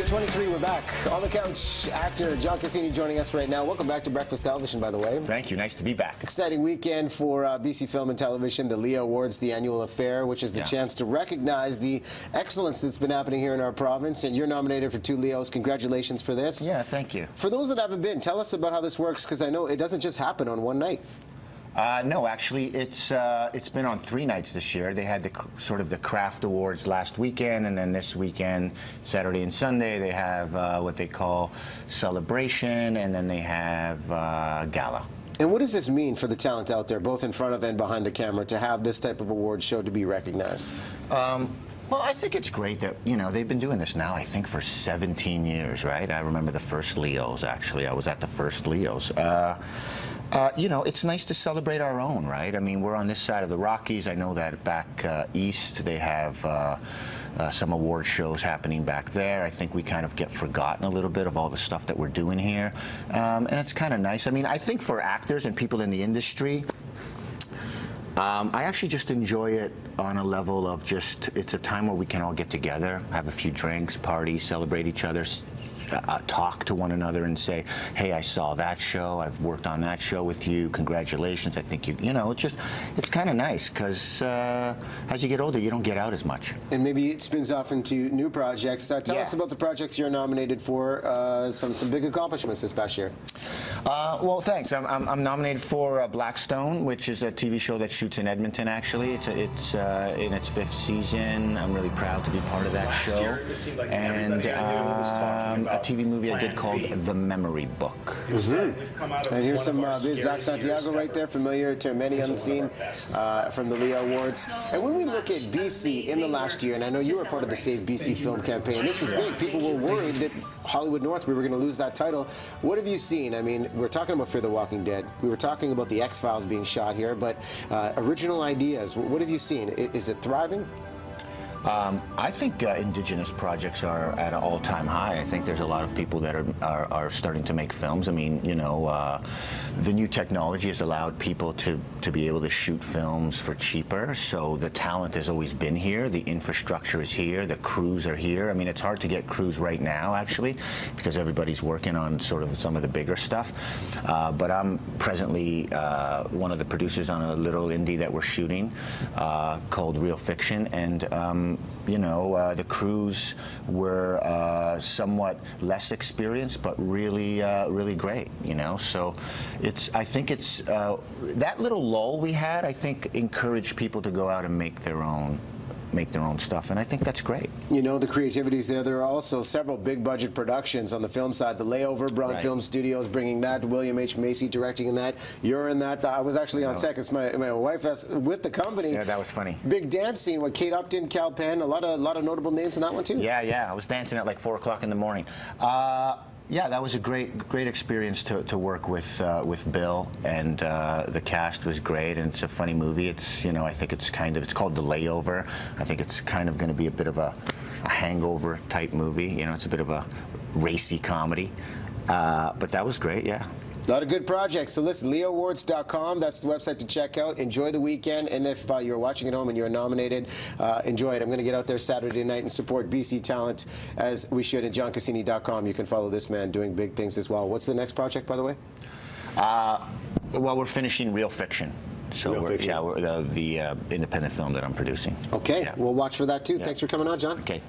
23, we're back. On the couch, actor John Cassini joining us right now. Welcome back to Breakfast Television, by the way. Thank you. Nice to be back. Exciting weekend for BC Film and Television, the Leo Awards, the annual affair, which is the chance to recognize the excellence that's been happening here in our province. And you're nominated for 2 Leos. Congratulations for this. Yeah, thank you. For those that haven't been, tell us about how this works, because I know it doesn't just happen on one night. No, actually, it's been on 3 nights this year. They had the sort of the craft awards last weekend, and then this weekend, Saturday and Sunday, they have what they call celebration, and then they have gala. And what does this mean for the talent out there, both in front of and behind the camera, to have this type of award show to be recognized? Well, I think it's great that, you know, they've been doing this now, I think, for 17 years, right? I remember the first Leos, actually. I was at the first Leos. You know, it's nice to celebrate our own, right? I mean, we're on this side of the Rockies. I know that back east they have some award shows happening back there. I think we kind of get forgotten a little bit of all the stuff that we're doing here. And it's kind of nice. I mean, I think for actors and people in the industry, I actually just enjoy it on a level of just, it's a time where we can all get together, have a few drinks, party, celebrate each other, talk to one another and say, hey, I saw that show, I've worked on that show with you, congratulations. I think you know, it's kind of nice, because as you get older, you don't get out as much. And maybe it spins off into new projects. Tell us about the projects you're nominated for, some big accomplishments this past year. Well, thanks. I'm nominated for Blackstone, which is a TV show that shoots in Edmonton, actually. It's in its 5th season. I'm really proud to be part of that show. And a TV movie I did called The Memory Book. And here's some Zach Santiago right there, familiar to many unseen from the Leo Awards. And when we look at BC in the last year, and I know you were part of the Save BC film campaign, this was big. People were worried that Hollywood North, we were going to lose that title. What have you seen? I mean, we're talking about Fear the Walking Dead. We were talking about the X-Files being shot here, but original ideas, what have you seen? Is it thriving? I think Indigenous projects are at an all-time high. I think there's a lot of people that are starting to make films. I mean, you know, the new technology has allowed people to be able to shoot films for cheaper, so the talent has always been here, the infrastructure is here, the crews are here. I mean, it's hard to get crews right now, actually, because everybody's working on sort of some of the bigger stuff. But I'm presently one of the producers on a little indie that we're shooting called Real Fiction, and you know, the crews were somewhat less experienced, but really, really great. You know, so I think it's that little lull we had, I think, encouraged people to go out and make their own stuff, and I think that's great. You know, the creativity's there. There are also several big budget productions on the film side. The Layover, Brown Film Studios bringing that, William H. Macy directing in that. You're in that. I was actually on set because my wife is with the company. Yeah, that was funny. Big dance scene with Kate Upton, Cal Penn, a lot of notable names in that one too. Yeah, I was dancing at like 4 o'clock in the morning. Yeah, that was a great experience to work with Bill, and the cast was great, and it's a funny movie. It's, you know, I think it's called The Layover. I think it's kind of going to be a bit of a hangover type movie. You know, it's a bit of a racy comedy, but that was great. Yeah. A lot of good projects. So listen, leoawards.com, that's the website to check out. Enjoy the weekend, and if you're watching at home and you're nominated, enjoy it. I'm going to get out there Saturday night and support BC talent as we should at johncassini.com. You can follow this man doing big things as well. What's the next project, by the way? Well, we're finishing Real Fiction. So we're the independent film that I'm producing. Okay, we'll watch for that too. Thanks for coming on, John. Okay.